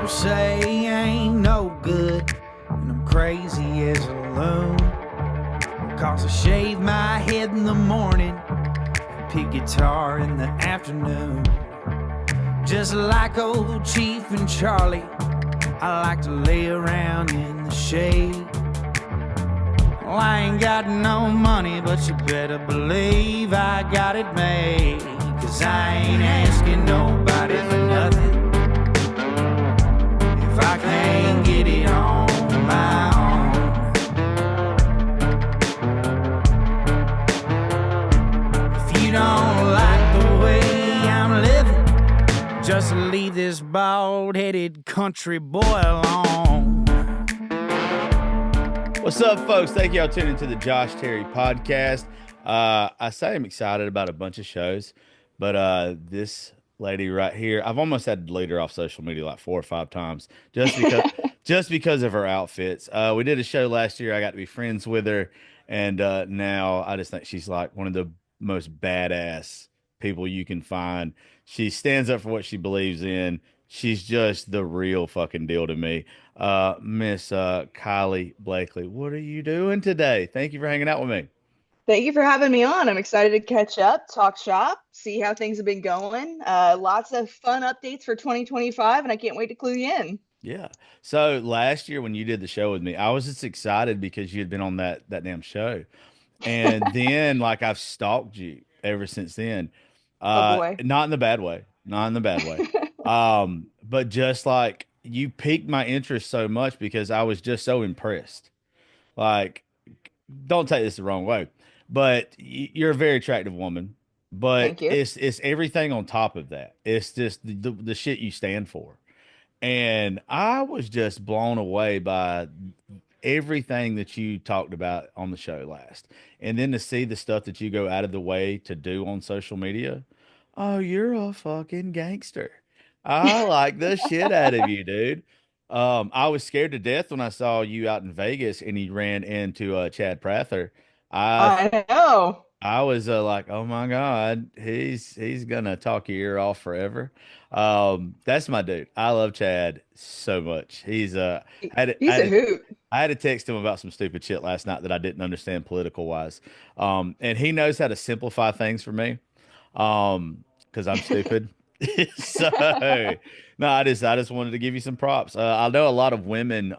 People say I ain't no good, and I'm crazy as a loon. Cause I shave my head in the morning, pick guitar in the afternoon. Just like old Chief and Charlie, I like to lay around in the shade. Well, I ain't got no money, but you better believe I got it made. Cause I ain't asking nobody for nothing if I can't get it on my own. If you don't like the way I'm living, just leave this bald-headed country boy alone. What's up, folks? Thank y'all tuning into the Josh Terry podcast. I say I'm excited about a bunch of shows, but this lady right here, I've almost had to delete her off social media like 4 or 5 times just because of her outfits. We did a show last year. I got to be friends with her, and now I just think she's like one of the most badass people you can find. She stands up for what she believes in. She's just the real fucking deal to me. Miss Kylie Blakely, what are you doing today? Thank you for hanging out with me. Thank you for having me on. I'm excited to catch up, talk shop, see how things have been going. Lots of fun updates for 2025, and I can't wait to clue you in. Yeah. So last year when you did the show with me, I was just excited because you had been on that damn show. And then like I've stalked you ever since then. Oh boy. Not in the bad way. Not in the bad way. But just like you piqued my interest so much because I was just so impressed. Like, don't take this the wrong way, but you're a very attractive woman. But Thank you. it's everything on top of that. It's just the shit you stand for. And I was just blown away by everything that you talked about on the show last. And then to see the stuff that you go out of the way to do on social media. Oh, you're a fucking gangster. I like the shit out of you, dude. I was scared to death when I saw you out in Vegas and he ran into Chad Prather. I I know. I was like, oh my God, he's gonna talk your ear off forever. That's my dude. I love Chad so much. I had, to- I He's had a to, hoot. I had to text him about some stupid shit last night that I didn't understand political wise. And he knows how to simplify things for me. Because I'm stupid. So no, I just wanted to give you some props. I know a lot of women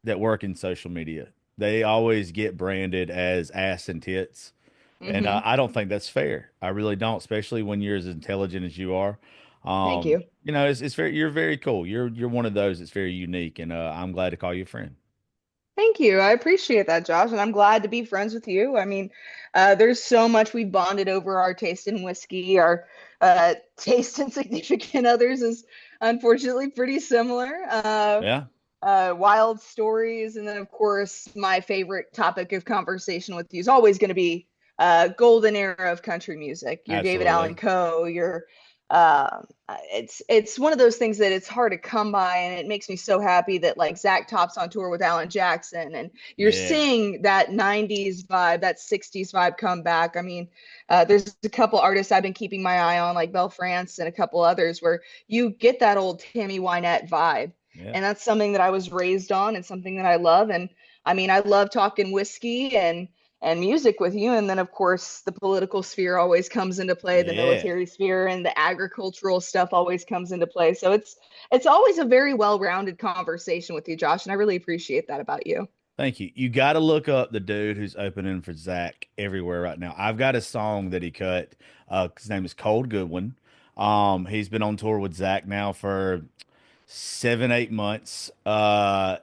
that work in social media. They always get branded as ass and tits. And Hmm. I don't think that's fair. I really don't, especially when you're as intelligent as you are. Thank you. It's very you're very cool. You're one of those that's very unique, and I'm glad to call you a friend. Thank you. I appreciate that, Josh, and I'm glad to be friends with you. I mean, there's so much we've bonded over our taste in whiskey. Our taste in significant others is unfortunately pretty similar. Yeah, Wild stories, and then of course, my favorite topic of conversation with you is always going to be golden era of country music. Your David Allan absolutely. Coe, your it's one of those things that it's hard to come by, and it makes me so happy that like Zach Top's on tour with Alan Jackson, and you're Yeah, seeing that 90s vibe, that 60s vibe come back. I mean, there's a couple artists I've been keeping my eye on, like Belle France and a couple others, where you get that old Tammy Wynette vibe. yeah, And that's something that I was raised on and something that I love. And I mean, I love talking whiskey and music with you. And then, of course, the political sphere always comes into play, the yeah. military sphere and the agricultural stuff always comes into play. So it's always a very well-rounded conversation with you, Josh, and I really appreciate that about you. Thank you. You got to look up the dude who's opening for Zach everywhere right now. I've got a song that he cut. His name is Cold Goodwin. He's been on tour with Zach now for 7, 8 months. Zach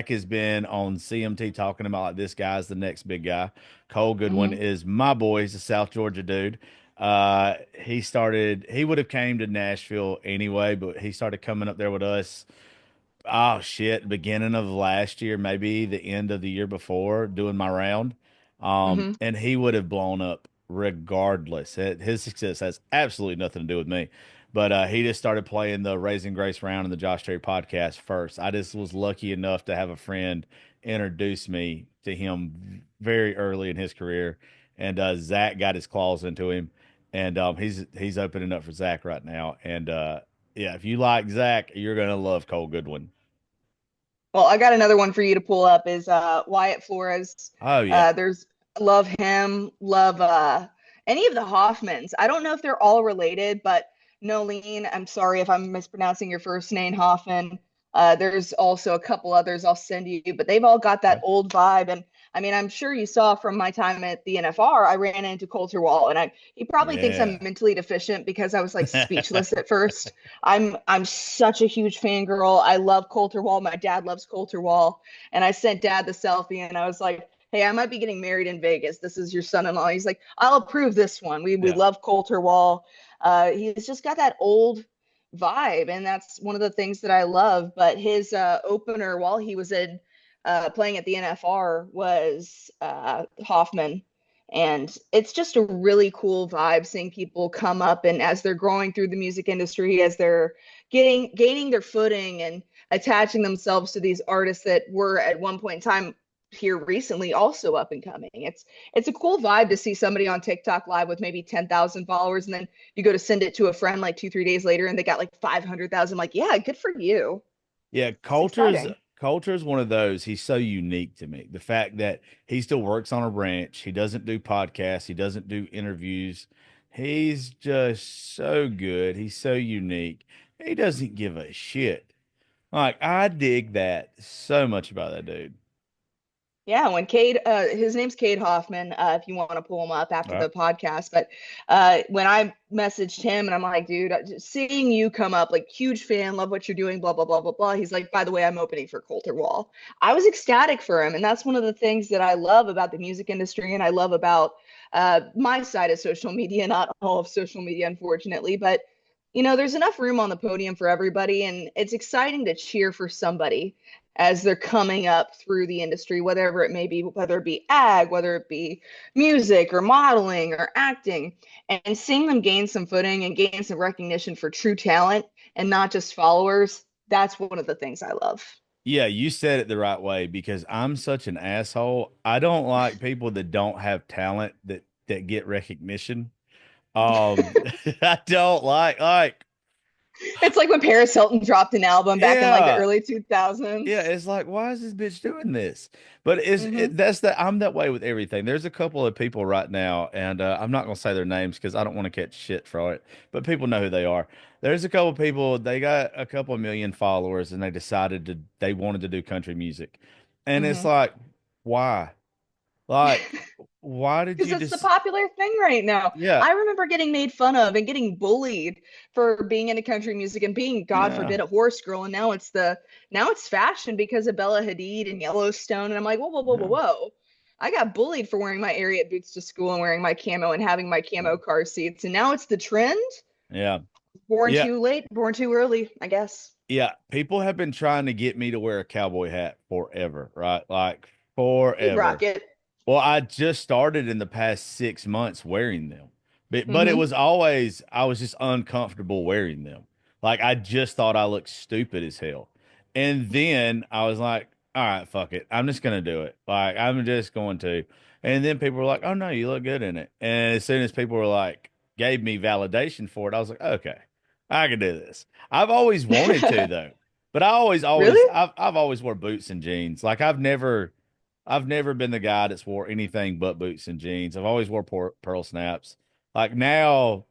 has been on CMT talking about like this guy's the next big guy. Cole Goodwin Hmm. is my boy. He's a South Georgia dude. He would have came to Nashville anyway, but he started coming up there with us. Oh shit, beginning of last year, maybe the end of the year before, doing my round. Hmm. And he would have blown up regardless. His success has absolutely nothing to do with me. But he just started playing the Raising Grace round in the Josh Terry podcast first. I just was lucky enough to have a friend introduce me to him very early in his career. And Zach got his claws into him. And he's opening up for Zach right now. And Yeah, if you like Zach, you're gonna love Cole Goodwin. Well, I got another one for you to pull up is Wyatt Flores. Oh yeah, There's love him, love any of the Hoffmans. I don't know if they're all related, but Nolene, I'm sorry if I'm mispronouncing your first name, Hoffman. There's also a couple others I'll send you, but they've all got that okay. old vibe. And I mean, I'm sure you saw from my time at the NFR, I ran into Coulter Wall, and he probably thinks I'm Yeah. mentally deficient because I was like speechless at first. I'm such a huge fangirl. I love Coulter Wall. My dad loves Coulter Wall. And I sent dad the selfie and I was like, hey, I might be getting married in Vegas. This is your son-in-law. He's like, I'll approve this one. We Yeah. love Coulter Wall. He's just got that old vibe, and that's one of the things that I love. But his opener while he was in playing at the NFR was Hoffman. And it's just a really cool vibe seeing people come up and as they're growing through the music industry, as they're gaining their footing and attaching themselves to these artists that were at one point in time here recently also up and coming. It's a cool vibe to see somebody on TikTok live with maybe 10,000 followers and then you go to send it to a friend like 2 3 days later and they got like 500,000. Like, yeah, good for you. Yeah, It's exciting. Coulter's one of those. He's so unique to me. The fact that he still works on a ranch, he doesn't do podcasts, he doesn't do interviews. He's just so good. He's so unique. He doesn't give a shit. Like I dig that so much about that dude. Yeah, when Cade, his name's Cade Hoffman, if you want to pull him up All after right. the podcast. But when I messaged him and I'm like, dude, just seeing you come up, like, huge fan, love what you're doing, blah, blah, blah, blah, blah. He's like, by the way, I'm opening for Coulter Wall. I was ecstatic for him. And that's one of the things that I love about the music industry and I love about my side of social media, not all of social media, unfortunately. But, there's enough room on the podium for everybody. And it's exciting to cheer for somebody as they're coming up through the industry, whatever it may be, whether it be ag, whether it be music or modeling or acting, and seeing them gain some footing and gain some recognition for true talent and not just followers. That's one of the things I love. Yeah, you said it the right way because I'm such an asshole. I don't like people that don't have talent that get recognition. Um, I don't like It's like when Paris Hilton dropped an album back in like the yeah. early Yeah, 2000s. it's like, why is this bitch doing this? But Hmm. that's that I'm that way with everything. There's a couple of people right now, and I'm not gonna say their names because I don't want to catch shit for it, but people know who they are. There's a couple of people, they got a couple of million followers, and they wanted to do country music. And it's Hmm. like, why? Like, why did Because you it's the just popular thing right now. yeah, I remember getting made fun of and getting bullied for being into country music and being, God yeah, forbid, a horse girl. And now it's fashion because of Bella Hadid and Yellowstone. And I'm like, whoa, whoa, whoa, whoa, yeah, whoa. I got bullied for wearing my Ariat boots to school and wearing my camo and having my camo car seats. And now it's the trend. yeah, Born yeah. too late, born too early, I guess. Yeah, people have been trying to get me to wear a cowboy hat forever, right? Like You'd rock forever. it. Well, I just started in the past 6 months wearing them, but it Hmm. was always, I was just uncomfortable wearing them. Like I just thought I looked stupid as hell. And then I was like, all right, fuck it. I'm just gonna do it. Like I'm just going to. And then people were like, oh no, you look good in it. And as soon as people were like, gave me validation for it, I was like, okay, I can do this. I've always wanted to though. But Really? I've always wore boots and jeans. Like I've never been the guy that's wore anything but boots and jeans. I've always wore pearl snaps. Like now,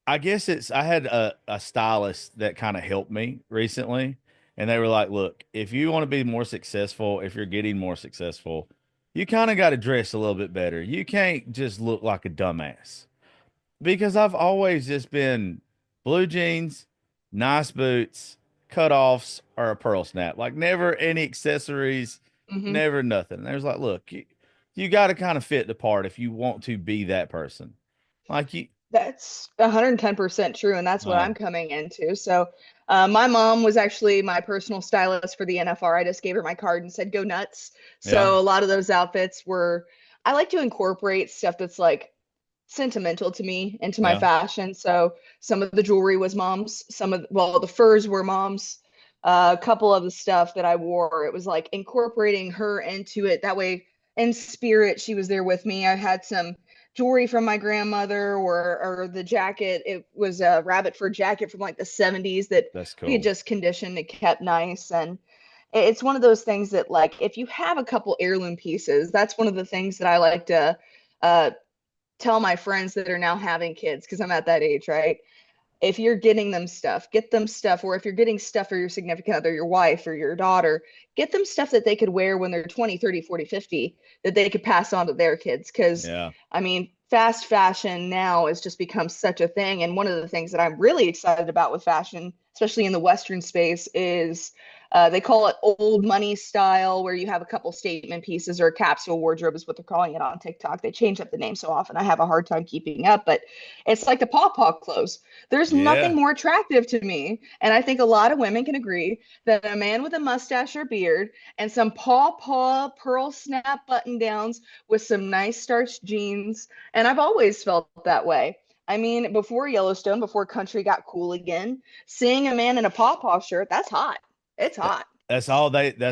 I guess I had a stylist that kind of helped me recently, and they were like, "Look, if you want to be more successful, if you're getting more successful, you kind of got to dress a little bit better. You can't just look like a dumbass." Because I've always just been blue jeans, nice boots, cutoffs, or a pearl snap. Like never any accessories, Hmm. never nothing. And there's like, look, you got to kind of fit the part if you want to be that person. Like you, That's 110% true, and that's what uh, I'm coming into. So, my mom was actually my personal stylist for the NFR. I just gave her my card and said, go nuts. yeah, So, a lot of those outfits were, I like to incorporate stuff that's like sentimental to me into my yeah, fashion. So, some of the jewelry was mom's, well, the furs were mom's. A couple of the stuff that I wore, it was like incorporating her into it. That way, in spirit, she was there with me. I had some jewelry from my grandmother, or the jacket. It was a rabbit fur jacket from like the 70s that That's we had cool. just conditioned and kept nice. And it's one of those things that, like, if you have a couple heirloom pieces, that's one of the things that I like to uh, tell my friends that are now having kids, because I'm at that age, right? If you're getting them stuff, get them stuff. Or if you're getting stuff for your significant other, your wife or your daughter, get them stuff that they could wear when they're 20, 30, 40, 50, that they could pass on to their kids. Because, Yeah. I mean, fast fashion now has just become such a thing. And one of the things that I'm really excited about with fashion, especially in the Western space, is they call it old money style, where you have a couple statement pieces, or a capsule wardrobe is what they're calling it on TikTok. They change up the name so often, I have a hard time keeping up. But it's like the pawpaw clothes. There's nothing Yeah. more attractive to me. And I think a lot of women can agree that a man with a mustache or beard and some paw pearl snap button downs with some nice starched jeans. And I've always felt that way. I mean, before Yellowstone, before country got cool again, seeing a man in a paw shirt, that's hot. It's Th- hot. that's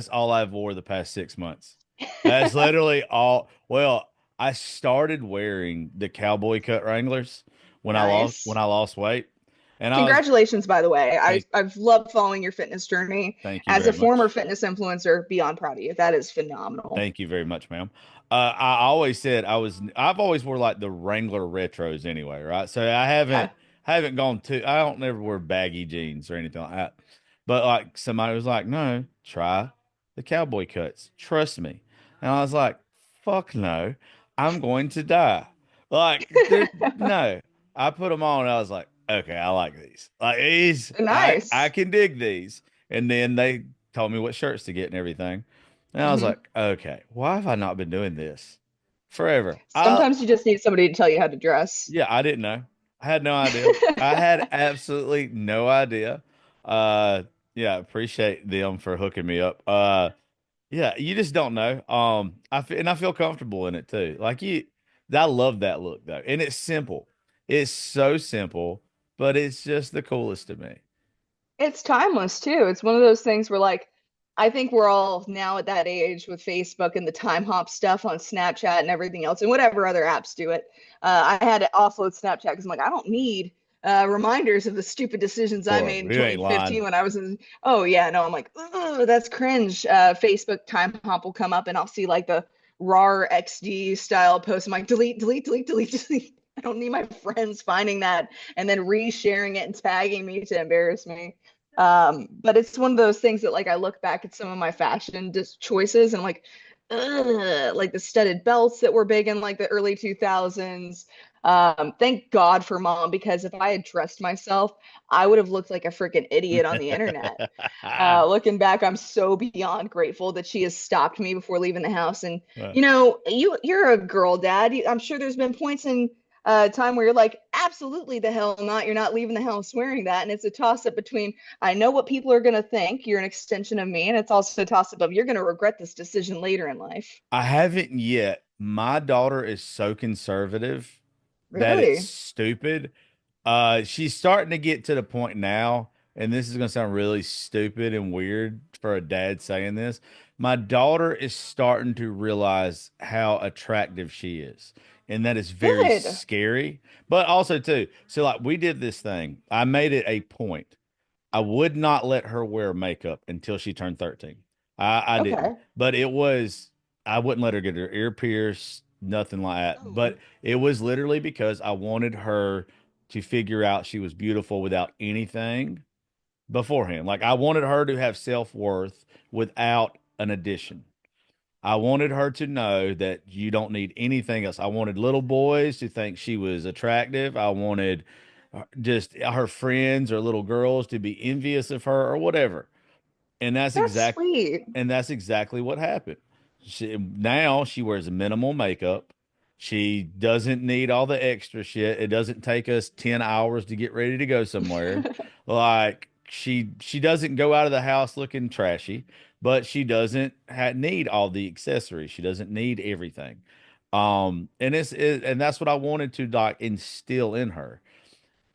all I've wore the past 6 months. That's literally all. Well, I started wearing the cowboy cut Wranglers when Nice. I lost weight. And I was Congratulations, by the way. thank I've loved following your fitness journey. thank you As a very former much. fitness influencer, beyond proud of you. That is phenomenal. Thank you very much, ma'am. I always said I've always wore like the Wrangler retros anyway, right? So Okay. I haven't gone to, I don't never wear baggy jeans or anything like that. But like somebody was like, no, try the cowboy cuts. Trust me. And I was like, fuck no, I'm going to die. Like, no. I put them on and I was like, okay, I like these. Like these, I Nice. can dig these. And then they told me what shirts to get and everything. And I was Hmm. like, okay, why have I not been doing this forever? Sometimes you just need somebody to tell you how to dress. Yeah, I didn't know. I had no idea. I had absolutely no idea. Uh, yeah, appreciate them for hooking me up. Yeah, you just don't know. And I feel comfortable in it too. I love that look though, and it's simple. It's so simple, but it's just the coolest to me. It's timeless too. It's one of those things where, like, I think we're all now at that age with Facebook and the time hop stuff on Snapchat and everything else, and whatever other apps do it. I had to offload Snapchat because I'm like, I don't need reminders of the stupid decisions I Boy, made in you ain't lying. 2015 when I was in. Oh yeah, no, I'm like, oh, that's cringe. Facebook time hop will come up and I'll see like the RAR XD style post. I'm like, delete, delete, delete, delete, delete. I don't need my friends finding that and then resharing it and tagging me to embarrass me. But it's one of those things that, like, I look back at some of my fashion choices and I'm like, ugh, like the studded belts that were big in like the early 2000s. Thank God for mom, because if I had dressed myself, I would have looked like a freaking idiot on the internet. Looking back, I'm so beyond grateful that she has stopped me before leaving the house. And Uh, you're a girl, dad. I'm sure there's been points in time where you're like, absolutely the hell not. You're not leaving the house wearing that. And it's a toss up between, I know what people are going to think. You're an extension of me. And it's also a toss up of, you're going to regret this decision later in life. I haven't yet. My daughter is so conservative that it's Really? stupid. She's starting to get to the point now, and this is going to sound really stupid and weird for a dad saying this. My daughter is starting to realize how attractive she is, and that is very Good. scary. But also too, so like we did this thing. I made it a point. I would not let her wear makeup until she turned 13. I didn't. Okay. But I wouldn't let her get her ear pierced, nothing like that. Oh. But it was literally because I wanted her to figure out she was beautiful without anything beforehand. Like I wanted her to have self-worth without an addition. I wanted her to know that you don't need anything else. I wanted little boys to think she was attractive. I wanted just her friends or little girls to be envious of her or whatever. And That's sweet. that's exactly what happened. Now she wears minimal makeup. She doesn't need all the extra shit. It doesn't take us 10 hours to get ready to go somewhere. Like she doesn't go out of the house looking trashy, but she doesn't need all the accessories. She doesn't need everything. And that's what I wanted to like instill in her.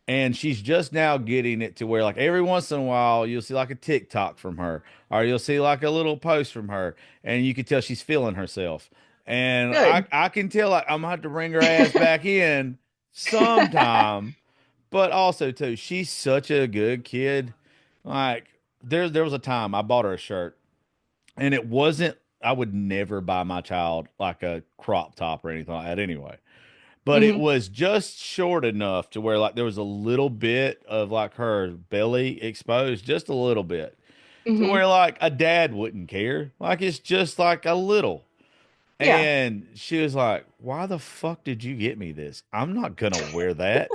And she's just now getting it to where, like, every once in a while, you'll see like a TikTok from her, or you'll see like a little post from her, and you can tell she's feeling herself. And I Good. I can tell like I'm gonna have to bring her ass back in sometime. But also too, she's such a good kid. Like there was a time I bought her a shirt and it wasn't I would never buy my child like a crop top or anything like that anyway. But it Hmm. was just short enough to where like there was a little bit of like her belly exposed, just a little bit, to Hmm. where like a dad wouldn't care. Like it's just like a little. Yeah. And she was like, "Why the fuck did you get me this? I'm not gonna wear that."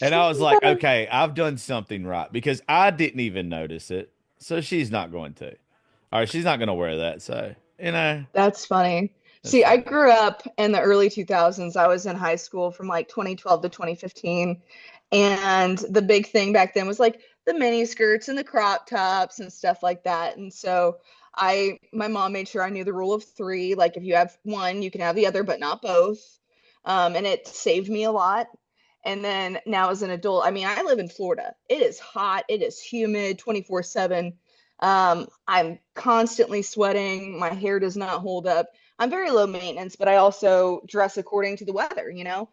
And I was like, "Okay, I've done something right because I didn't even notice it. So she's not going to. All right, she's not gonna wear that. So, That's funny. that's See, I fine." grew up in the early 2000s. I was in high school from like 2012 to 2015. And the big thing back then was like the mini skirts and the crop tops and stuff like that. And so my mom made sure I knew the rule of three. Like if you have one, you can have the other, but not both. And it saved me a lot. And then now as an adult, I mean, I live in Florida. It is hot, it is humid 24/7. I'm constantly sweating. My hair does not hold up. I'm very low maintenance, but I also dress according to the weather, you know?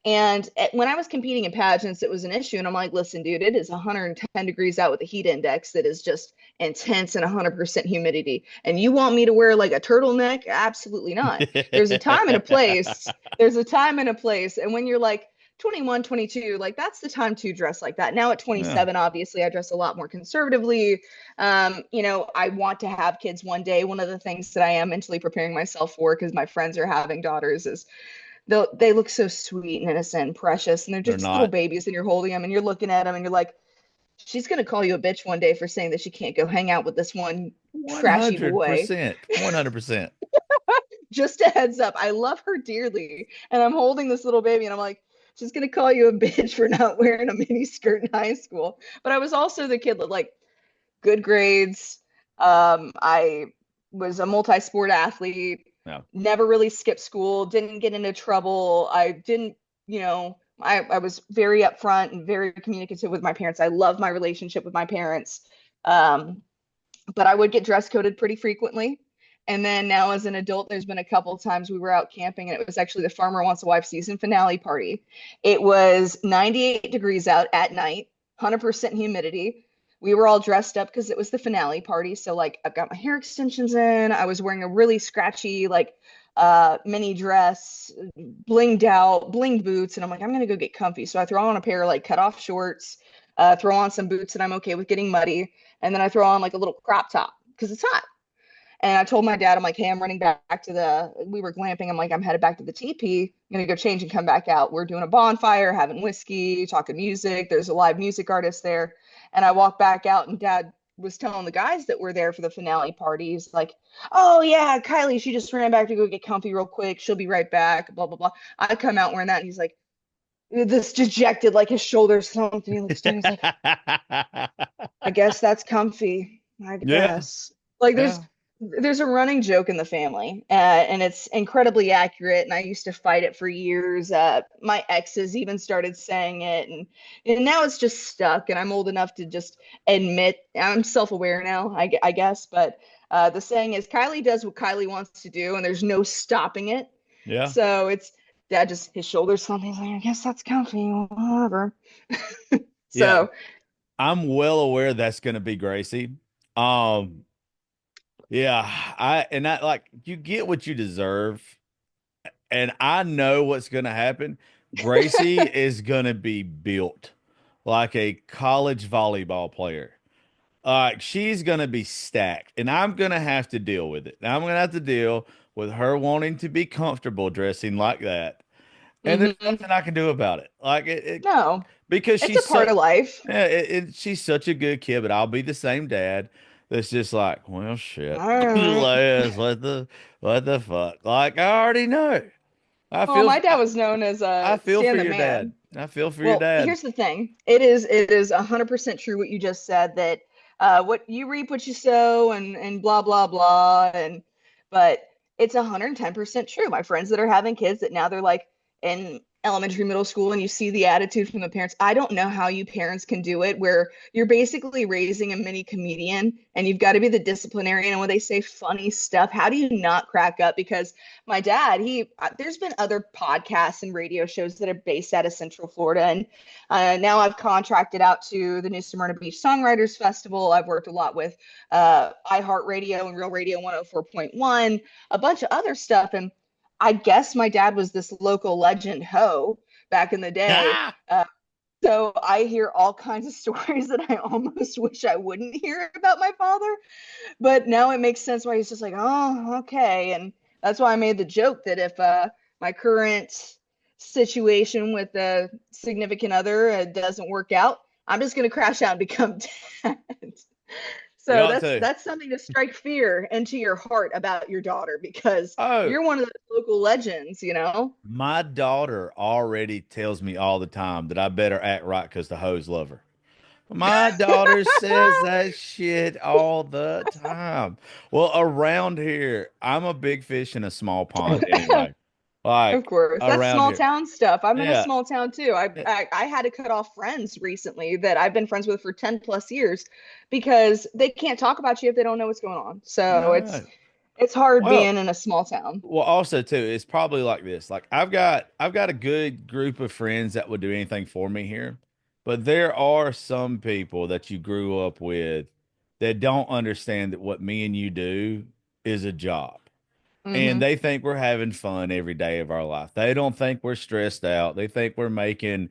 And when I was competing in pageants, it was an issue. And I'm like, listen, dude, it is 110 degrees out with a heat index that is just intense and 100% humidity. And you want me to wear like a turtleneck? Absolutely not. There's a time and a place. There's a time and a place. And when you're like 21, 22, like that's the time to dress like that. Now at Yeah, 27, obviously, I dress a lot more conservatively. You know, I want to have kids one day. One of the things that I am mentally preparing myself for, because my friends are having daughters, is they look so sweet and innocent and precious, and they're they're just little not babies, and you're holding them, and you're looking at them, and you're like, she's gonna call you a bitch one day for saying that she can't go hang out with this one trashy boy. 100%, 100%. Just a heads up, I love her dearly, and I'm holding this little baby, and I'm like, she's gonna call you a bitch for not wearing a mini skirt in high school. But I was also the kid that like good grades. I was a multi-sport athlete, No, never really skipped school, didn't get into trouble. I didn't, you know, I was very upfront and very communicative with my parents. I love my relationship with my parents. Um, but I would get dress coded pretty frequently. And then now as an adult, there's been a couple of times we were out camping and it was actually the Farmer Wants a Wife season finale party. It was 98 degrees out at night, 100% humidity. We were all dressed up because it was the finale party. So like I've got my hair extensions in. I was wearing a really scratchy like mini dress, blinged out, blinged boots, and I'm like, I'm gonna go get comfy. So I throw on a pair of like cut off shorts, throw on some boots that I'm okay with getting muddy, and then I throw on like a little crop top because it's hot. And I told my dad, I'm like, hey, I'm running back to we were glamping. I'm like, I'm headed back to the teepee. I'm going to go change and come back out. We're doing a bonfire, having whiskey, talking music. There's a live music artist there. And I walk back out, and dad was telling the guys that were there for the finale party, he's like, oh, yeah, Kylie, she just ran back to go get comfy real quick. She'll be right back, blah, blah, blah. I come out wearing that, and he's like, this dejected, like his shoulders slumped. And he looks down, he's like, I guess that's comfy. I yeah, guess. Like yeah. there's a running joke in the family, and it's incredibly accurate. And I used to fight it for years. My exes even started saying it, and now it's just stuck. And I'm old enough to just admit I'm self-aware now, I guess. But the saying is, Kylie does what Kylie wants to do, and there's no stopping it. Yeah. So it's dad just his shoulders slumping. He's like, I guess that's comfy, whatever. Yeah. So. I'm well aware that's going to be Gracie. Um, yeah, I like you get what you deserve, and I know what's going to happen. Gracie is going to be built like a college volleyball player. She's going to be stacked, and I'm going to have to deal with it. I'm going to have to deal with her wanting to be comfortable dressing like that. And there's Mhm. nothing I can do about it. No, Because it's a part of life. yeah, she's such a good kid, but I'll be the same dad that's just like, well, shit. All right. What the fuck? Like I already know. I Well, feel my dad was known as I feel for Stan the your dad. Man. I feel for your Well, dad. here's the thing. It is 100% true what you just said, that what you reap what you sow, and blah blah blah, but it's 110% true. My friends that are having kids that now they're like in elementary, middle school, and you see the attitude from the parents. I don't know how you parents can do it, where you're basically raising a mini comedian and you've got to be the disciplinarian. And when they say funny stuff, how do you not crack up? Because my dad, there's been other podcasts and radio shows that are based out of Central Florida. And now I've contracted out to the New Smyrna Beach Songwriters Festival. I've worked a lot with iHeartRadio and Real Radio 104.1, a bunch of other stuff. And I guess my dad was this local legend ho back in the day. Ah! So I hear all kinds of stories that I almost wish I wouldn't hear about my father. But now it makes sense why he's just like, oh, okay. And that's why I made the joke that if my current situation with a significant other doesn't work out, I'm just going to crash out and become dad. You So ought to. that's something to strike fear into your heart about your daughter, because Oh, you're one of those local legends, you know? my daughter already tells me all the time that I better act right because the hoes love her. My daughter says that shit all the time. Well, around here, I'm a big fish in a small pond anyway. Of Like course. That's around small here. town stuff. I'm in a Yeah. small town too. Yeah. I had to cut off friends recently that I've been friends with for 10 plus years because they can't talk about you if they don't know what's going on. So No. it's hard Well, being in a small town. well, also too, it's probably like this. Like I've got a good group of friends that would do anything for me here, but there are some people that you grew up with that don't understand that what me and you do is a job. And Hmm. they think we're having fun every day of our life. They don't think we're stressed out. They think we're making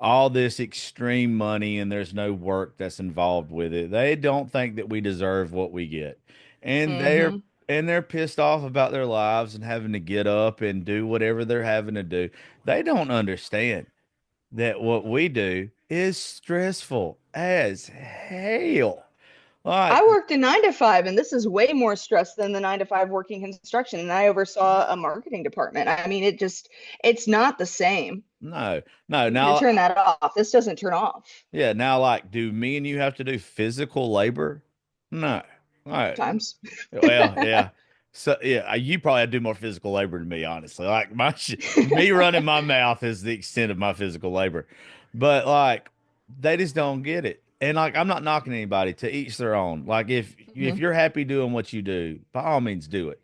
all this extreme money and there's no work that's involved with it. They don't think that we deserve what we get. And they're Hmm. and they're pissed off about their lives and having to get up and do whatever they're having to do. They don't understand that what we do is stressful as hell. I Like, worked a 9 to 5, and this is way more stress than the 9 to 5 working construction. And I oversaw a marketing department. I mean, it's not the same. no, no. You need to Now, turn that off. This doesn't turn off yeah, now like, do me and you have to do physical labor? No. All right. times. Well, yeah. So yeah, you probably have to do more physical labor than me, honestly. Like me running my mouth is the extent of my physical labor. But like they just don't get it. And like I'm not knocking anybody, to each their own. Like if Hmm. you're happy doing what you do, by all means do it.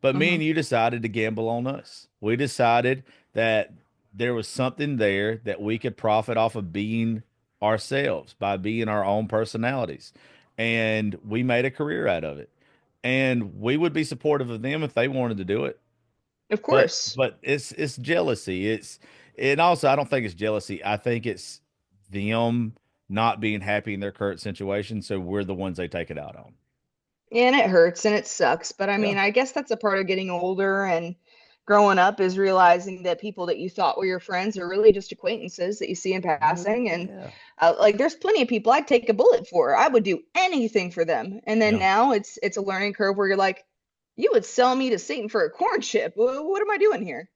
But me Hmm. and you decided to gamble on us. We decided that there was something there that we could profit off of being ourselves by being our own personalities. And we made a career out of it. And we would be supportive of them if they wanted to do it. Of But course. but it's jealousy. And also I don't think it's jealousy. I think it's them not being happy in their current situation. So we're the ones they take it out on. And it hurts and it sucks. But I Yeah. mean, I guess that's a part of getting older and growing up, is realizing that people that you thought were your friends are really just acquaintances that you see in passing. And Yeah. like, there's plenty of people I'd take a bullet for. I would do anything for them. And then Yeah. now it's a learning curve where you're like, you would sell me to Satan for a corn chip. What am I doing here?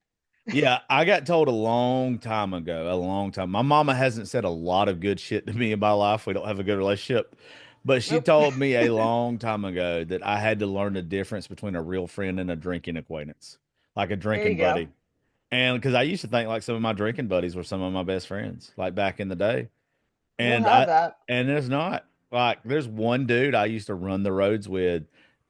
Yeah, I got told a long time ago, a long time. My mama hasn't said a lot of good shit to me in my life. We don't have a good relationship. But she Nope. told me a long time ago that I had to learn the difference between a real friend and a drinking acquaintance, like a There you drinking go. buddy. And because I used to think like some of my drinking buddies were some of my best friends, like back in the day. You don't And have that. there's not. Like there's one dude I used to run the roads with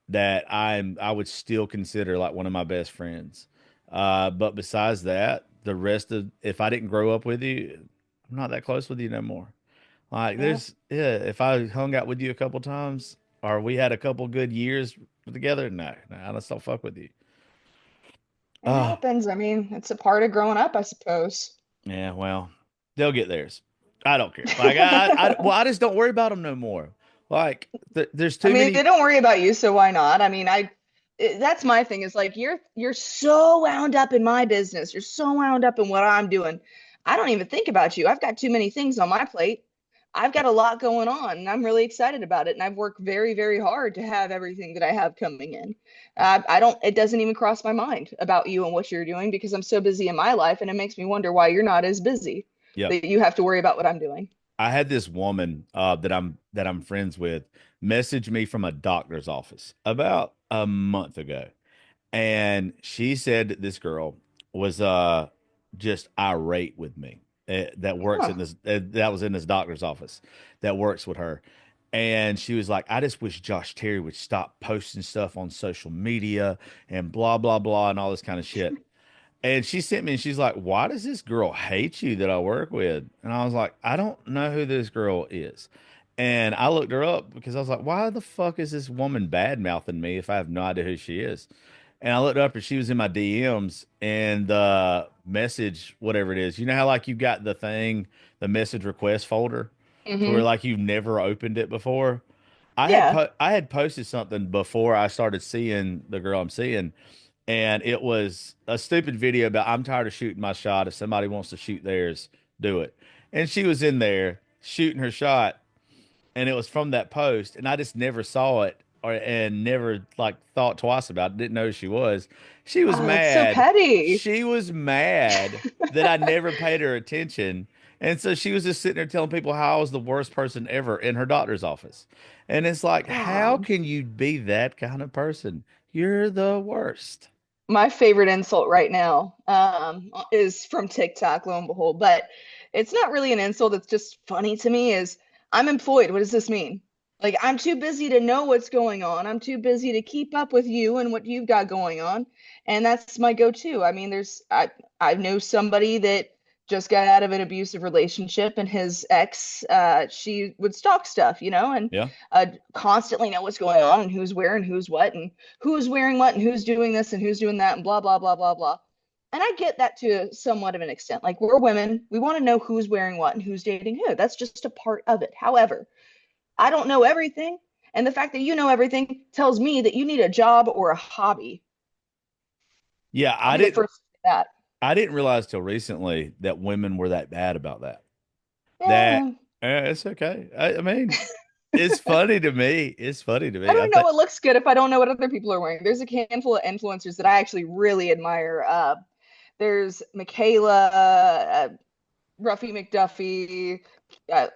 that I would still consider like one of my best friends. But besides that, the rest of if I didn't grow up with you, I'm not that close with you no more. Like Yeah, yeah, if I hung out with you a couple times or we had a couple good years together, no, I just don't fuck with you. it Oh, happens. I mean, it's a part of growing up, I suppose. yeah, well, they'll get theirs. I don't care. Like well, I just don't worry about them no more. Like there's I too mean, they many. don't worry about you, so why not? I mean, that's my thing, is like, you're so wound up in my business. You're so wound up in what I'm doing. I don't even think about you. I've got too many things on my plate. I've got a lot going on, and I'm really excited about it. And I've worked very, very hard to have everything that I have coming in. I don't, it doesn't even cross my mind about you and what you're doing, because I'm so busy in my life, and it makes me wonder why you're not as busy, Yep. that you have to worry about what I'm doing. I had this woman that I'm friends with message me from a doctor's office about a month ago. And she said that this girl was just irate with me that works Huh. in this that was in this doctor's office that works with her. And she was like, I just wish Josh Terry would stop posting stuff on social media and blah, blah, blah, and all this kind of shit. And she sent me and she's like, why does this girl hate you that I work with? And I was like, I don't know who this girl is. And I looked her up because I was like, why the fuck is this woman bad mouthing me if I have no idea who she is? And I looked up and she was in my DMs and the message, whatever it is, you know how like you got the thing, the message request folder to where Hmm. like you've never opened it before. Yeah. I had posted something before I started seeing the girl I'm seeing, and it was a stupid video about I'm tired of shooting my shot. If somebody wants to shoot theirs, do it. And she was in there shooting her shot, and it was from that post, and I just never saw it or and never like thought twice about it. Didn't know who she was. She was Oh, that's so mad. petty. She was mad that I never paid her attention. And so she was just sitting there telling people how I was the worst person ever in her doctor's office. And it's like, how God. can you be that kind of person? You're the worst. My favorite insult right now is from TikTok, lo and behold, but it's not really an insult. It's just funny to me is I'm employed. What does this mean? Like I'm too busy to know what's going on. I'm too busy to keep up with you and what you've got going on. And that's my go-to. I mean, I know somebody that just got out of an abusive relationship and his ex, she would stalk stuff, and Yeah. constantly know what's going on and who's wearing who's what and who's wearing what and who's doing this and who's doing that and blah blah blah blah blah. And I get that to somewhat of an extent. Like we're women, we want to know who's wearing what and who's dating who. That's just a part of it. However, I don't know everything, and the fact that you know everything tells me that you need a job or a hobby. Yeah, I'll be the first to say that. I didn't realize till recently that women were that bad about that. That Yeah. it's okay. I mean, it's funny to me. It's funny to I me. I don't know think what looks good if I don't know what other people are wearing. There's a handful of influencers that I actually really admire. There's Michaela, Ruffy McDuffie.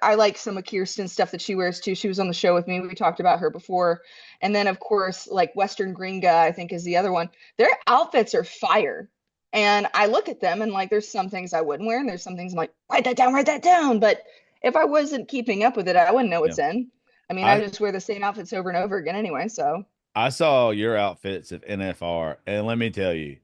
I like some of Kirsten's stuff that she wears too. She was on the show with me. We talked about her before. And then, of course, like Western Gringa, I think is the other one. Their outfits are fire. And I look at them and like, there's some things I wouldn't wear, and there's some things I'm like, write that down, write that down. But if I wasn't keeping up with it, I wouldn't know yeah. what's in. I mean, I I just wear the same outfits over and over again anyway. So, I saw your outfits at NFR, and let me tell you,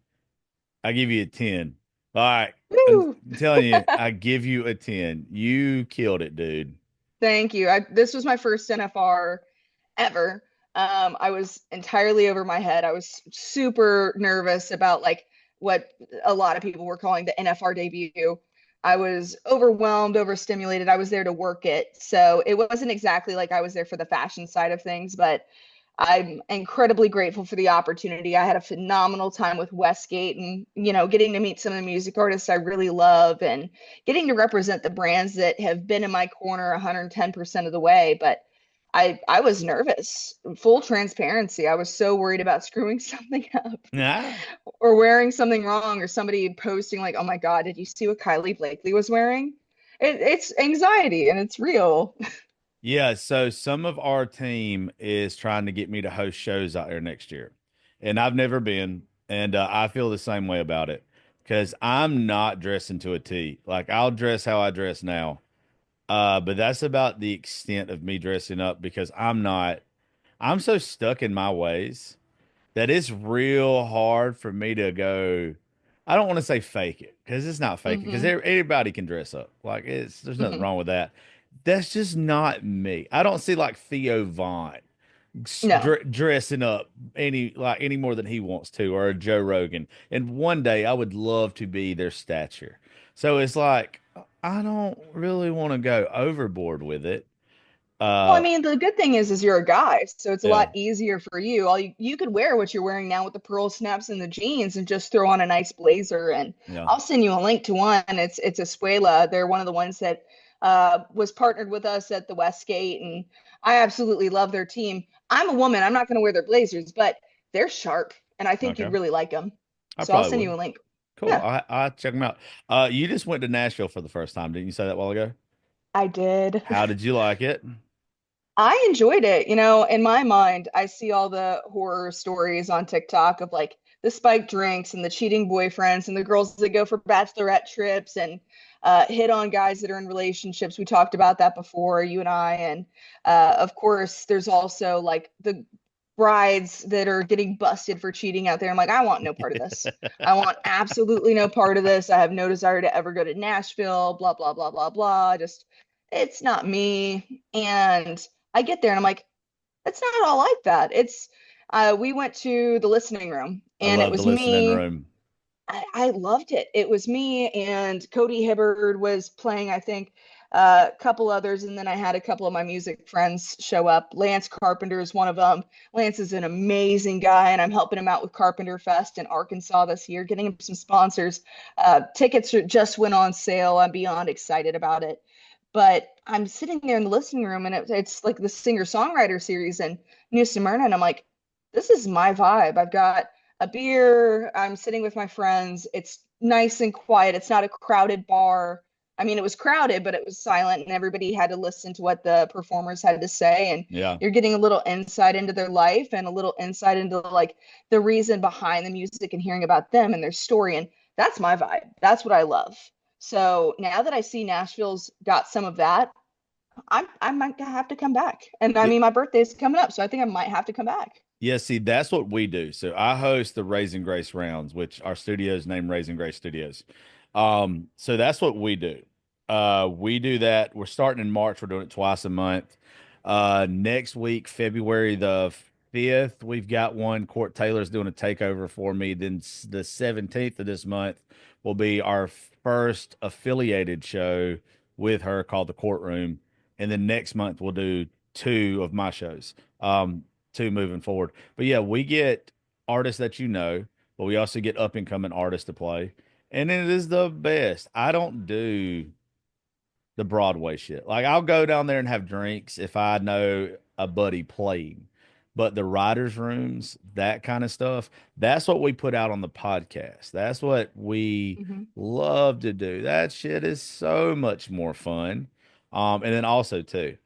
I give you a 10. All right. I'm woo, telling you, I give you a 10. You killed it, dude. thank you. This was my first NFR ever. I was entirely over my head. I was super nervous about like what a lot of people were calling the NFR debut. I was overwhelmed, overstimulated. I was there to work it. So it wasn't exactly like I was there for the fashion side of things, but I'm incredibly grateful for the opportunity. I had a phenomenal time with Westgate and, getting to meet some of the music artists I really love and getting to represent the brands that have been in my corner 110% of the way. But I was nervous. Full transparency. I was so worried about screwing something up Nah. or wearing something wrong or somebody posting like, "Oh my God, did you see what Kylie Blakely was wearing?" It's anxiety and it's real. Yeah, so some of our team is trying to get me to host shows out there next year. And I've never been, and I feel the same way about it because I'm not dressing to a T. Like I'll dress how I dress now. But that's about the extent of me dressing up because I'm so stuck in my ways that it's real hard for me to go. I don't want to say fake it because it's not fake it because Hmm. everybody can dress up. Like there's nothing Hmm. wrong with that. That's just not me. I don't see like Theo Vaughn No. dressing up any more than he wants to, or a Joe Rogan. And one day I would love to be their stature. So it's like I don't really want to go overboard with it. Well, I Uh, mean, the good thing is you're a guy, so it's a yeah, lot easier for you. You could wear what you're wearing now with the pearl snaps and the jeans and just throw on a nice blazer. And yeah. I'll send you a link to one. It's Escuela. They're one of the ones that was partnered with us at the Westgate, and I absolutely love their team. I'm a woman. I'm not going to wear their blazers, but they're sharp, and I think Okay, you'd really like them. I So I'll probably send you would. a link. Cool. Yeah, I check them out. You just went to Nashville for the first time, didn't you say that a while ago? I did. How did you like it? I enjoyed it. In my mind, I see all the horror stories on TikTok of like the spiked drinks and the cheating boyfriends and the girls that go for bachelorette trips and hit on guys that are in relationships. We talked about that before, you and I. And of course, there's also like the brides that are getting busted for cheating out there. I'm like, I want no part of this. I want absolutely no part of this. I have no desire to ever go to Nashville, blah, blah, blah, blah, blah. Just, it's not me. And I get there and I'm like, it's not all like that. We went to the listening room I and it love the was listening me. room. I loved it. It was me and Cody Hibbard was playing, I think, a couple others, and then I had a couple of my music friends show up. Lance Carpenter is one of them. Lance is an amazing guy, and I'm helping him out with Carpenter Fest in Arkansas this year, getting him some sponsors. Tickets just went on sale. I'm beyond excited about it. But I'm sitting there in the listening room, and it's like the singer-songwriter series in New Smyrna, and I'm like, this is my vibe. I've got a beer. I'm sitting with my friends. It's nice and quiet. It's not a crowded bar. I mean, it was crowded, but it was silent, and everybody had to listen to what the performers had to say. And Yeah. you're getting a little insight into their life and a little insight into like the reason behind the music and hearing about them and their story. And that's my vibe. That's what I love. So now that I see Nashville's got some of that, I might have to come back. And I Yeah. mean, my birthday's coming up, so I think I might have to come back. Yeah, see, that's what we do. So I host the Raising Grace rounds, which our studio is named Raising Grace Studios. So that's what we do. We do that. We're starting in March. We're doing it twice a month. Next week, February the 5th, we've got one. Court Taylor's doing a takeover for me. Then the 17th of this month will be our first affiliated show with her called The Courtroom. And then next month we'll do two of my shows. Two moving forward. But yeah, we get artists that you know, but we also get up and coming artists to play. And it is the best. I don't do the Broadway shit. Like I'll go down there and have drinks if I know a buddy playing. But the writers' rooms, that kind of stuff, that's what we put out on the podcast. That's what we Mm-hmm. love to do. That shit is so much more fun. And then also too,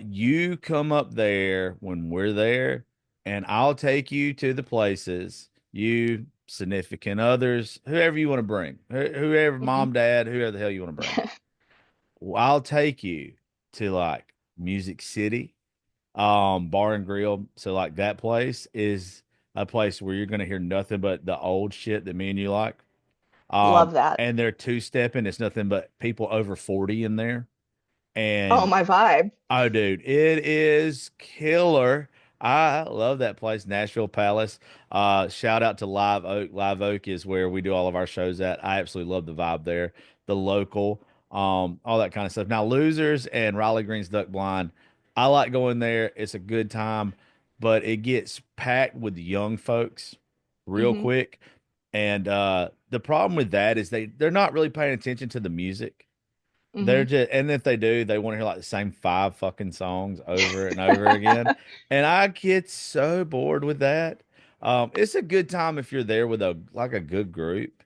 you come up there when we're there, and I'll take you to the places, you, significant others, whoever you want to bring, whoever, Mm-hmm. mom, dad, whoever the hell you want to bring. Well, I'll take you to like Music City, Bar and Grill. So like that place is a place where you're gonna hear nothing but the old shit that me and you like. Love that. And they're two-stepping. It's nothing but people over 40 in there. Oh, And my vibe. oh, dude, it is killer. I love that place, Nashville Palace. Shout out to Live Oak. Live Oak is where we do all of our shows at. I absolutely love the vibe there, the local, all that kind of stuff. Now, Losers and Riley Green's Duck Blind, I like going there. It's a good time, but it gets packed with young folks real Mm-hmm. quick. And the problem with that is they're not really paying attention to the music. They're Mm-hmm. just, and if they do, they want to hear like the same five fucking songs over and over again. And I get so bored with that. It's a good time if you're there with a good group,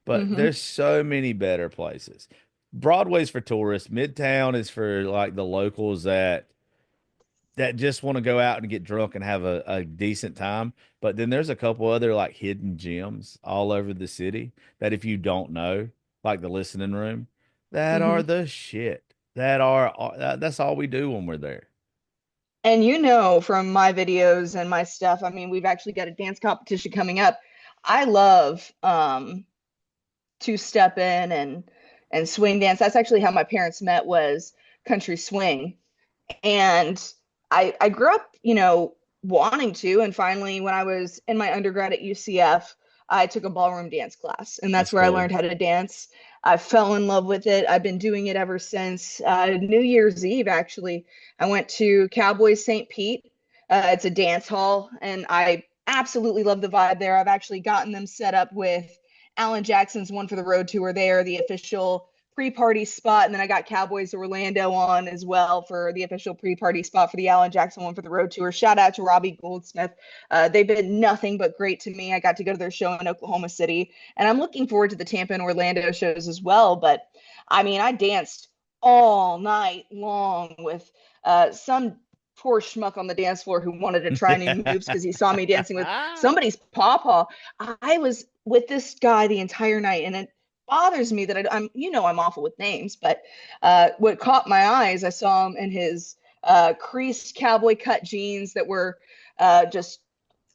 but Mm-hmm. there's so many better places. Broadway's for tourists. Midtown is for like the locals that just want to go out and get drunk and have a decent time. But then there's a couple other like hidden gems all over the city that if you don't know, like the listening room, that are Mm-hmm. the shit. That's all we do when we're there. And you know from my videos and my stuff, I mean, we've actually got a dance competition coming up. I love two step in and swing dance. That's actually how my parents met was country swing. And I grew up, wanting to. And finally, when I was in my undergrad at UCF, I took a ballroom dance class, and that's That's where I cool. learned how to dance. I fell in love with it. I've been doing it ever since. New Year's Eve, actually, I went to Cowboys St. Pete. It's a dance hall, and I absolutely love the vibe there. I've actually gotten them set up with Alan Jackson's One for the Road tour. They are the official pre-party spot, and then I got Cowboys Orlando on as well for the official pre-party spot for the Alan Jackson One for the Road tour. Shout out to Robbie Goldsmith. They've been nothing but great to me. I got to go to their show in Oklahoma City, and I'm looking forward to the Tampa and Orlando shows as well. But I mean, I danced all night long with some poor schmuck on the dance floor who wanted to try new moves because he saw me dancing with somebody's pawpaw. I was with this guy the entire night, and it bothers me that I'm, I'm awful with names, but what caught my eyes, I saw him in his creased cowboy cut jeans that were just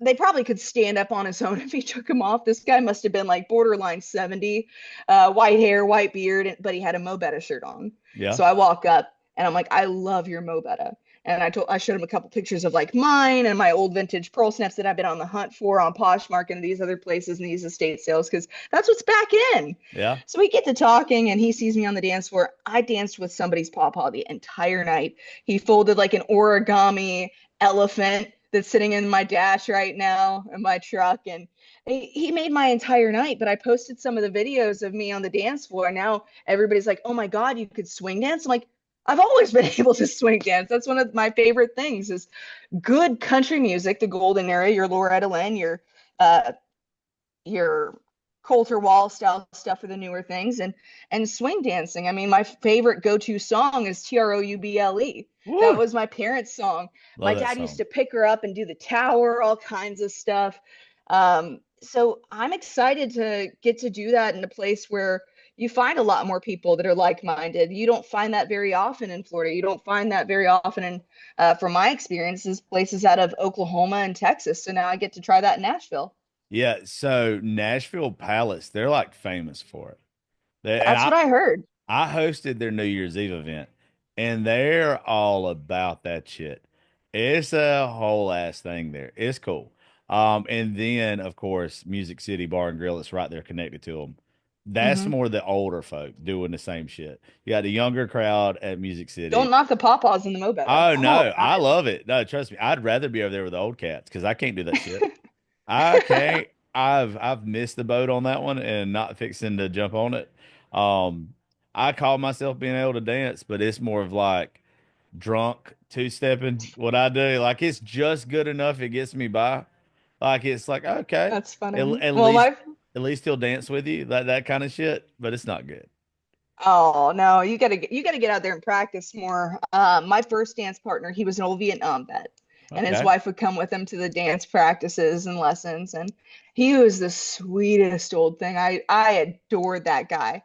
they probably could stand up on his own if he took them off. This guy must have been like borderline 70, white hair, white beard, but he had a Mo Betta shirt on. Yeah. So I walk up and I'm like, I love your Mo Betta. And I showed him a couple pictures of like mine and my old vintage pearl snaps that I've been on the hunt for on Poshmark and these other places and these estate sales because that's what's back in. Yeah. So we get to talking and he sees me on the dance floor. I danced with somebody's pawpaw the entire night. He folded like an origami elephant that's sitting in my dash right now in my truck. And he made my entire night, but I posted some of the videos of me on the dance floor. And now everybody's like, oh my God, you could swing dance. I'm like, I've always been able to swing dance. That's one of my favorite things is good country music, the golden era, your Loretta Lynn, your Coulter Wall style stuff for the newer things and swing dancing. I mean, my favorite go-to song is Trouble. Woo. That was my parents' song. Love My that dad song. used to pick her up and do the tower, all kinds of stuff. So I'm excited to get to do that in a place where you find a lot more people that are like-minded. You don't find that very often in Florida. You don't find that very often from my experiences, places out of Oklahoma and Texas. So now I get to try that in Nashville. Yeah. So Nashville Palace, they're like famous for it. And That's what I heard. I hosted their New Year's Eve event, and they're all about that shit. It's a whole ass thing there. It's cool. And then of course, Music City Bar and Grill, it's right there connected to them. That's Hmm. more the older folk doing the same shit. You got the younger crowd at Music Don't City. knock the pawpaws in the Mo Better. Oh I'm all no, about I it. love it. No, trust me, I'd rather be over there with the old cats because I can't do that shit. I can't. I've missed the boat on that one and not fixing to jump on it. Um, I call myself being able to dance, but it's more of like drunk two-stepping what I do. Like it's just good enough. It gets me by. Like it's like okay, That's at, funny. at Well, least my at least he'll dance with you. That kind of shit. But it's not good. Oh no, you gotta get out there and practice more. My first dance partner, he was an old Vietnam vet, and his Okay. wife would come with him to the dance practices and lessons, and he was the sweetest old thing. I adored that guy.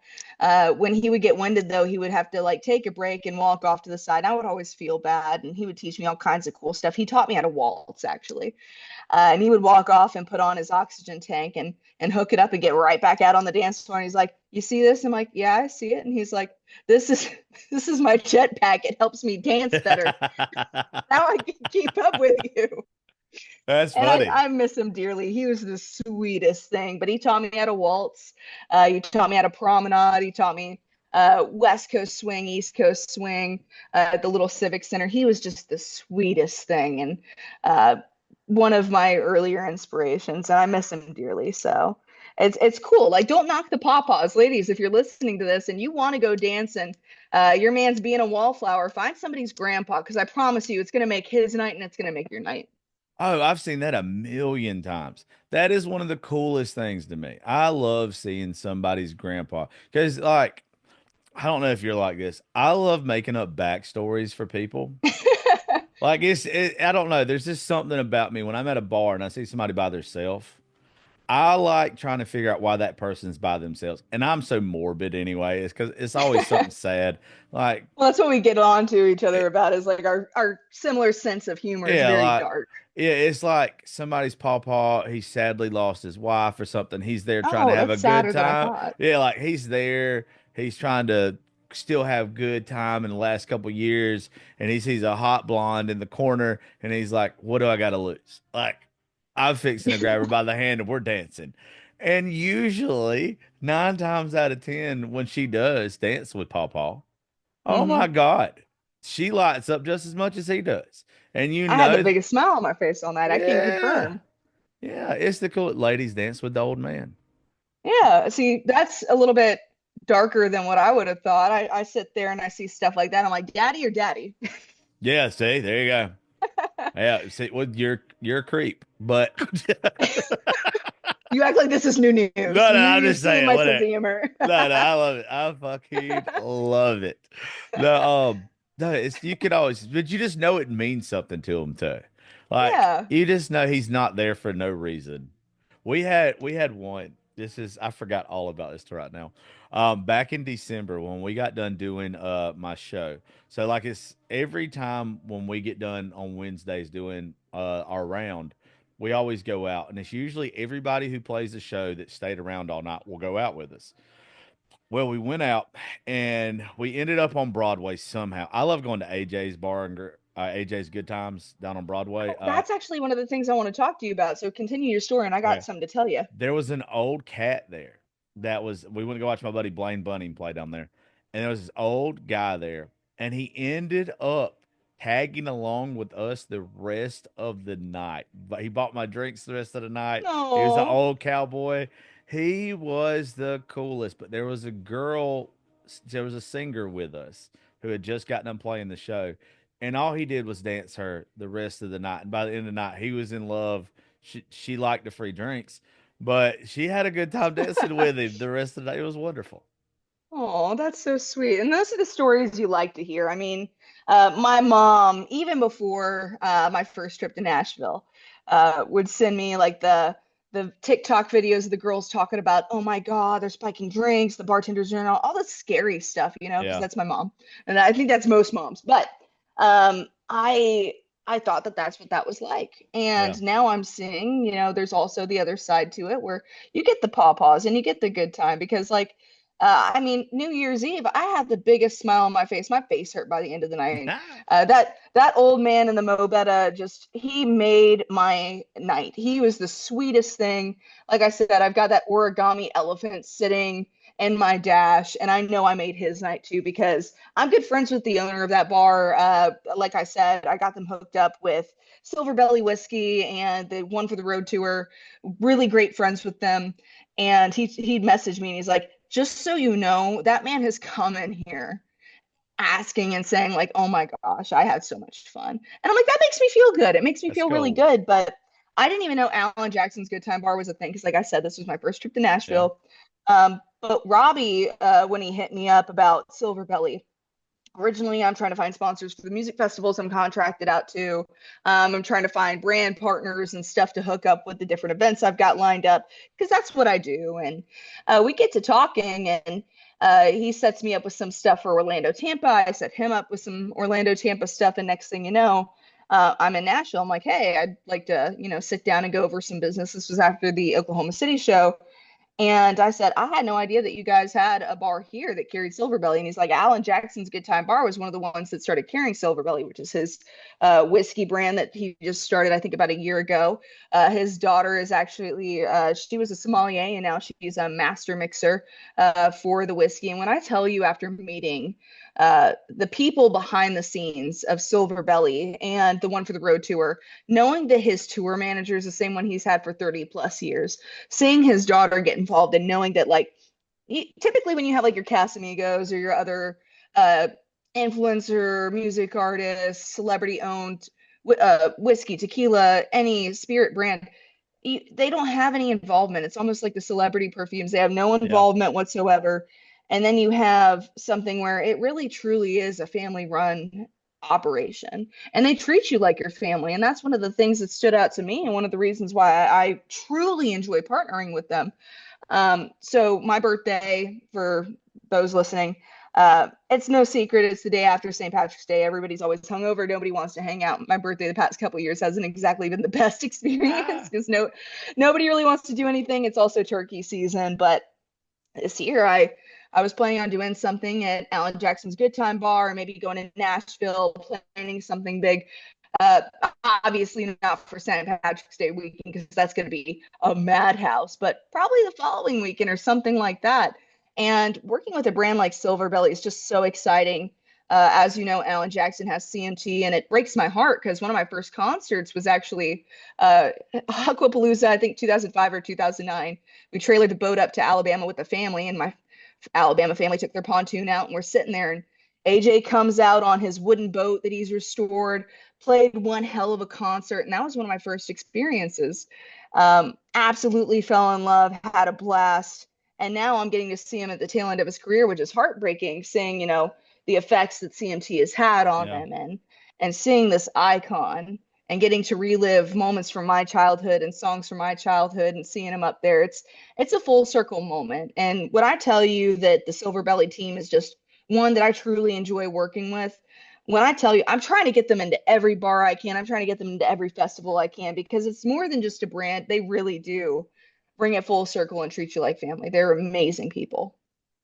When he would get winded though, he would have to like take a break and walk off to the side. I would always feel bad, and he would teach me all kinds of cool stuff. He taught me how to waltz actually. And he would walk off and put on his oxygen tank and hook it up and get right back out on the dance floor. And he's like, "You see this?" I'm like, "Yeah, I see it." And he's like, "This is this is my jetpack. It helps me dance better. Now I can keep up with you." That's And funny. I miss him dearly. He was the sweetest thing. But he taught me how to waltz. He taught me how to promenade. He taught me West Coast swing, East Coast swing at the little Civic Center. He was just the sweetest thing. And uh, one of my earlier inspirations, and I miss him dearly. So it's cool. Like, don't knock the pawpaws, ladies. If you're listening to this and you want to go dancing, your man's being a wallflower. Find somebody's grandpa because I promise you, it's gonna make his night and it's gonna make your night. Oh, I've seen that a million times. That is one of the coolest things to me. I love seeing somebody's grandpa because, like, I don't know if you're like this. I love making up backstories for people. Like, I don't know. There's just something about me when I'm at a bar and I see somebody by themselves. I like trying to figure out why that person's by themselves. And I'm so morbid anyway. It's because it's always something sad. Like, Well, that's what we get on to each other about is like our similar sense of humor is yeah, very like dark. yeah, it's like somebody's pawpaw, he sadly lost his wife or something. He's there trying to Oh, have a that's good sadder than I time. thought. Yeah, like he's there, he's trying to still have good time in the last couple years, and he sees a hot blonde in the corner, and he's like, "What do I got to lose?" Like, I'm fixing to grab her by the hand, and we're dancing. And usually, 9 times out of 10, when she does dance with Pawpaw, oh my Hmm. God, she lights up just as much as he does. And you I had the know biggest smile on my face on that. I can yeah. confirm. Yeah. It's the cool ladies dance with the old man. Yeah, see, that's a little bit darker than what I would have thought. I sit there and I see stuff like that. I'm like, daddy or daddy? Yeah. See, there you go. Yeah. See, well, you're a creep, but You act like this is new news. no, I'm You're just stealing saying, my sense whatever. of humor. No, I love it. I fucking love it. No, No, it's you could always, but you just know it means something to him too. Like Yeah. you just know he's not there for no reason. We had one. This is I forgot all about this till right now. Back in December when we got done doing my show. So like it's every time when we get done on Wednesdays doing our round, we always go out, and it's usually everybody who plays the show that stayed around all night will go out with us. Well, we went out and we ended up on Broadway somehow. I love going to AJ's bar and AJ's Good Times down on Broadway. Oh, that's actually one of the things I want to talk to you about. So continue your story, and I got Okay. something to tell you. There was an old cat there that was we went to go watch my buddy Blaine Bunning play down there. And there was this old guy there. And he ended up tagging along with us the rest of the night. But he bought my drinks the rest of the night. He was an No. old cowboy. He was the coolest. But there was a girl, there was a singer with us who had just gotten done playing the show. And all he did was dance her the rest of the night. And by the end of the night, he was in love. She liked the free drinks, but she had a good time dancing with him the rest of the night. It was wonderful. Oh, that's so sweet. And those are the stories you like to hear. I mean, my mom, even before my first trip to Nashville, would send me like the TikTok videos of the girls talking about, oh my God, they're spiking drinks, the bartenders are in all the scary stuff, because Yeah. that's my mom. And I think that's most moms. But I thought that that's what that was like. Yeah. And now I'm seeing, there's also the other side to it where you get the pawpaws and you get the good time because like I mean, New Year's Eve, I had the biggest smile on my face. My face hurt by the end of the night. That old man in the Mobetta he made my night. He was the sweetest thing. Like I said, I've got that origami elephant sitting in my dash, and I know I made his night too because I'm good friends with the owner of that bar. Like I said, I got them hooked up with Silver Belly whiskey and the one for the road tour. Really great friends with them, and he'd message me and he's like, just so you know, that man has come in here asking and saying like, oh my gosh, I had so much fun. And I'm like, that makes me feel good. It makes me That's feel really cool. good. But I didn't even know Alan Jackson's Good Time Bar was a thing because, like I said, this was my first trip to Yeah. Nashville. But Robbie, when he hit me up about Silver Belly, originally I'm trying to find sponsors for the music festivals I'm contracted out to. I'm trying to find brand partners and stuff to hook up with the different events I've got lined up because that's what I do. And we get to talking, and he sets me up with some stuff for Orlando, Tampa. I set him up with some Orlando, Tampa stuff. And next thing you know, I'm in Nashville. I'm like, hey, I'd like to, sit down and go over some business. This was after the Oklahoma City show. And I said, I had no idea that you guys had a bar here that carried Silver Belly. And he's like, Alan Jackson's Good Time Bar was one of the ones that started carrying Silver Belly, which is his whiskey brand that he just started, I think, about a year ago. His daughter is actually, she was a sommelier and now she's a master mixer for the whiskey. And when I tell you after meeting the people behind the scenes of Silver Belly and the one for the road tour, knowing that his tour manager is the same one he's had for 30 plus years, seeing his daughter get involved and knowing that like typically when you have like your Casamigos or your other uh, influencer, music artists, celebrity owned whiskey, tequila, any spirit brand, they don't have any involvement. It's almost like the celebrity perfumes. They have no Yeah. involvement whatsoever. And then you have something where it really truly is a family run operation and they treat you like your family. And that's one of the things that stood out to me and one of the reasons why I truly enjoy partnering with them. So my birthday, for those listening, it's no secret. It's the day after St. Patrick's Day. Everybody's always hungover. Nobody wants to hang out. My birthday the past couple of years hasn't exactly been the best experience Ah. because nobody really wants to do anything. It's also turkey season, but this year I was planning on doing something at Alan Jackson's Good Time Bar, or maybe going to Nashville, planning something big. Uh, Obviously not for St. Patrick's Day weekend because that's going to be a madhouse, but probably the following weekend or something like that. And working with a brand like Silver Belly is just so exciting. As you know, Alan Jackson has CMT, and it breaks my heart because one of my first concerts was actually Aquapalooza, I think 2005 or 2009. We trailered the boat up to Alabama with the family, and my Alabama family took their pontoon out, and we're sitting there, and AJ comes out on his wooden boat that he's restored, played one hell of a concert, and that was one of my first experiences. Absolutely fell in love, had a blast, and now I'm getting to see him at the tail end of his career, which is heartbreaking. Saying, the effects that CMT has had on Yeah. them, and seeing this icon and getting to relive moments from my childhood and songs from my childhood and seeing them up there, it's a full circle moment. And when I tell you that the Silver Belly team is just one that I truly enjoy working with, when I tell you I'm trying to get them into every bar I can, I'm trying to get them into every festival I can, because it's more than just a brand. They really do bring it full circle and treat you like family. They're amazing people.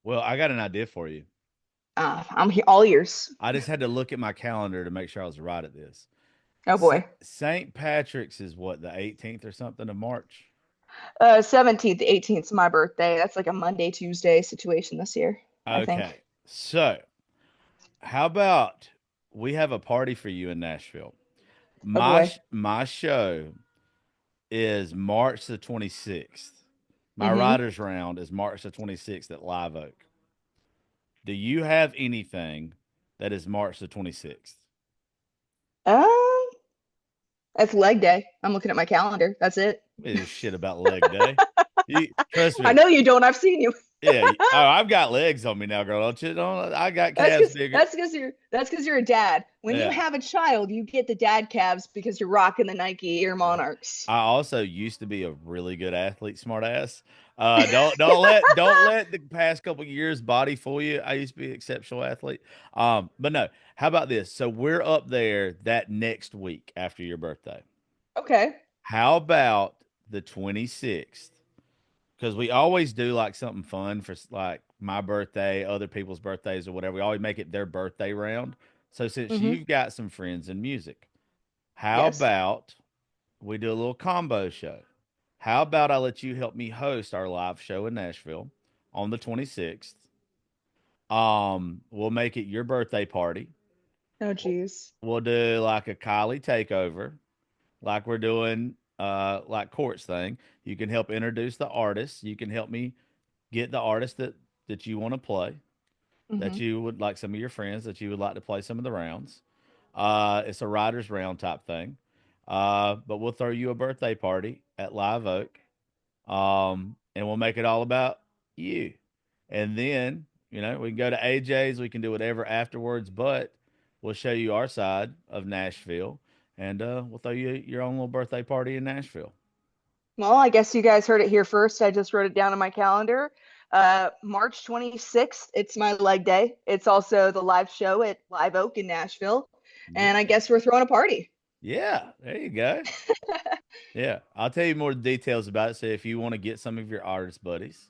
Well, I got an idea for you. I'm here all ears. I just had to look at my calendar to make sure I was right at this. Oh boy. St. Patrick's is what, the 18th or something of March? 17th, 18th is my birthday. That's like a Monday, Tuesday situation this year, I think. Okay. So, how about we have a party for you in Nashville? Oh My boy. sh- my show is March the 26th. My Mm-hmm. writers round is March the 26th at Live Oak. Do you have anything that is March the 26th? Um, that's leg day. I'm looking at my calendar. That's it. It is shit about leg day. You trust I me. know you don't. I've seen you. Yeah. Oh, I've got legs on me now, girl. Don't you? Don't, I got That's calves because bigger. that's because you're a dad. When you Yeah. have a child, you get the dad calves because you're rocking the Nike Air Yeah. Monarchs. I also used to be a really good athlete, smart ass. Don't let the past couple years body fool you. I used to be an exceptional athlete. But no, how about this? So we're up there that next week after your birthday. Okay. How about the 26th? Because we always do like something fun for like my birthday, other people's birthdays, or whatever. We always make it their birthday round. So since Mm-hmm. you've got some friends in music, how Yes. about we do a little combo show? How about I let you help me host our live show in Nashville on the 26th? We'll make it your birthday party. Oh, We'll geez. we'll do like a Kylie takeover, like we're doing like Court's thing. You can help introduce the artists. You can help me get the artist that you want to play, that Mm-hmm. you would like, some of your friends that you would like to play some of the rounds. It's a writers round type thing. But we'll throw you a birthday party at Live Oak. And we'll make it all about you. And then, we can go to AJ's, we can do whatever afterwards, but we'll show you our side of Nashville, and we'll throw you your own little birthday party in Nashville. Well, I guess you guys heard it here first. I just wrote it down in my calendar. March 26th, it's my leg day. It's also the live show at Live Oak in Nashville. And I Yeah. guess we're throwing a party. Yeah, there you go. Yeah, I'll tell you more details about it. So if you want to get some of your artist buddies,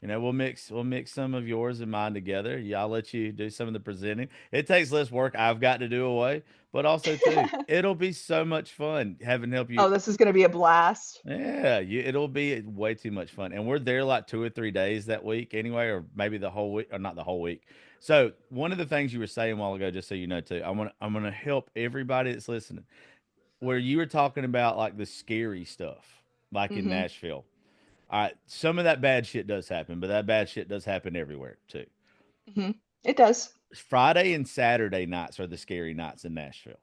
we'll mix some of yours and mine together. Yeah, I'll let you do some of the presenting. It takes less work I've got to do away, but also too, it'll be so much fun having help you. Oh, this is going to be a blast. Yeah, it'll be way too much fun. And we're there like 2 or 3 days that week anyway, or maybe the whole week, or not the whole week. So one of the things you were saying a while ago, just so you know too, I'm gonna help everybody that's listening. Where you were talking about like the scary stuff, like in Hmm. Nashville. All right, some of that bad shit does happen, but that bad shit does happen everywhere too. Hmm. It does. Friday and Saturday nights are the scary nights in Nashville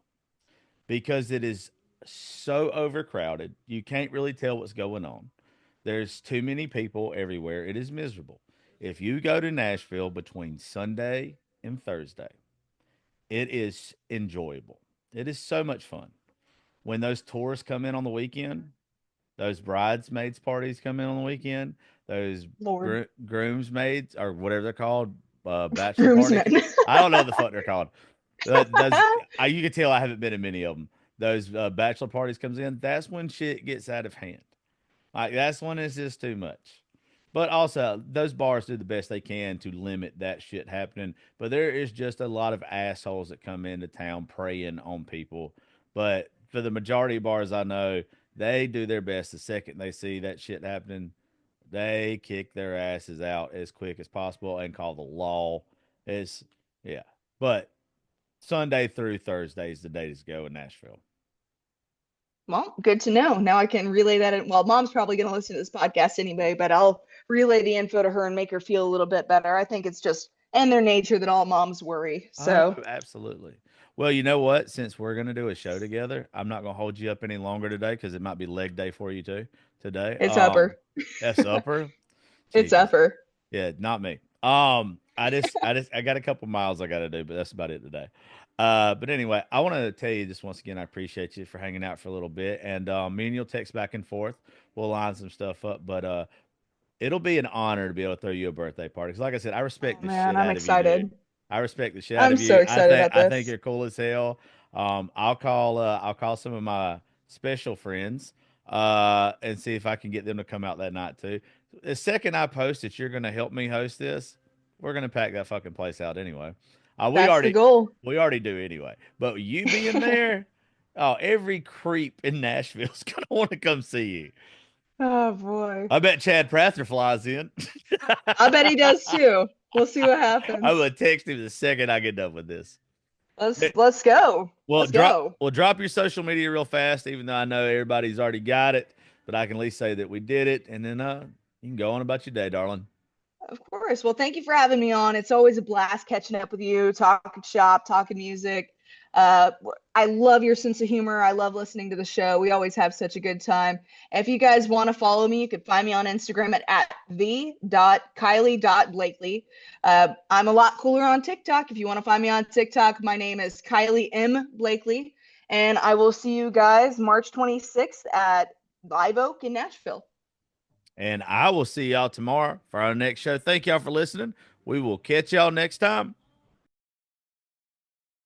because it is so overcrowded. You can't really tell what's going on. There's too many people everywhere. It is miserable. If you go to Nashville between Sunday and Thursday, it is enjoyable. It is so much fun. When those tours come in on the weekend, those bridesmaids parties come in on the weekend, those Lord. groomsmaids or whatever they're called, bachelor parties. Groomsmen. I don't know what the fuck they're called. Those you can tell I haven't been in many of them. Those bachelor parties comes in. That's when shit gets out of hand. Like that's when it's just too much. But also, those bars do the best they can to limit that shit happening. But there is just a lot of assholes that come into town preying on people. But for the majority of bars I know, they do their best. The second they see that shit happening, they kick their asses out as quick as possible and call the law. It's, yeah. But Sunday through Thursday is the day to go in Nashville. Well, good to know. Now I can relay that. Well, mom's probably going to listen to this podcast anyway, but I'll relay the info to her and make her feel a little bit better. I think it's just in their nature that all moms worry. Oh, So absolutely. Well, you know what? Since we're going to do a show together, I'm not going to hold you up any longer today because it might be leg day for you too today. it's upper. That's upper. It's Jesus. upper. Yeah, not me. I got a couple miles I got to do, but that's about it today. But anyway, I want to tell you just once again, I appreciate you for hanging out for a little bit, and me and you'll text back and forth. We'll line some stuff up, but it'll be an honor to be able to throw you a birthday party. Because, like I said, I respect Oh the man, shit I'm out of you, dude. excited. I respect the shit out I'm of so you. excited about I think this. you're cool as hell. I'll call some of my special friends and see if I can get them to come out that night too. The second I post that you're going to help me host this, we're going to pack that fucking place out anyway. We That's the already goal. we already do anyway. But you being there, oh, every creep in Nashville's going to want to come see you. Oh boy. I bet Chad Prather flies in. I bet he does too. We'll see what I'm happens. gonna text him the second I get done with this. Let's go. Well, Let's go. drop your social media real fast, even though I know everybody's already got it, but I can at least say that we did it, and then you can go on about your day, darling. Of course. Well, thank you for having me on. It's always a blast catching up with you, talking shop, talking music. Uh, I love your sense of humor. I love listening to the show. We always have such a good time. If you guys want to follow me, you can find me on Instagram at the.kylie.blakely. I'm a lot cooler on TikTok. If you want to find me on TikTok, my name is Kylie M. Blakely. And I will see you guys March 26th at Live Oak in Nashville. And I will see y'all tomorrow for our next show. Thank y'all for listening. We will catch y'all next time.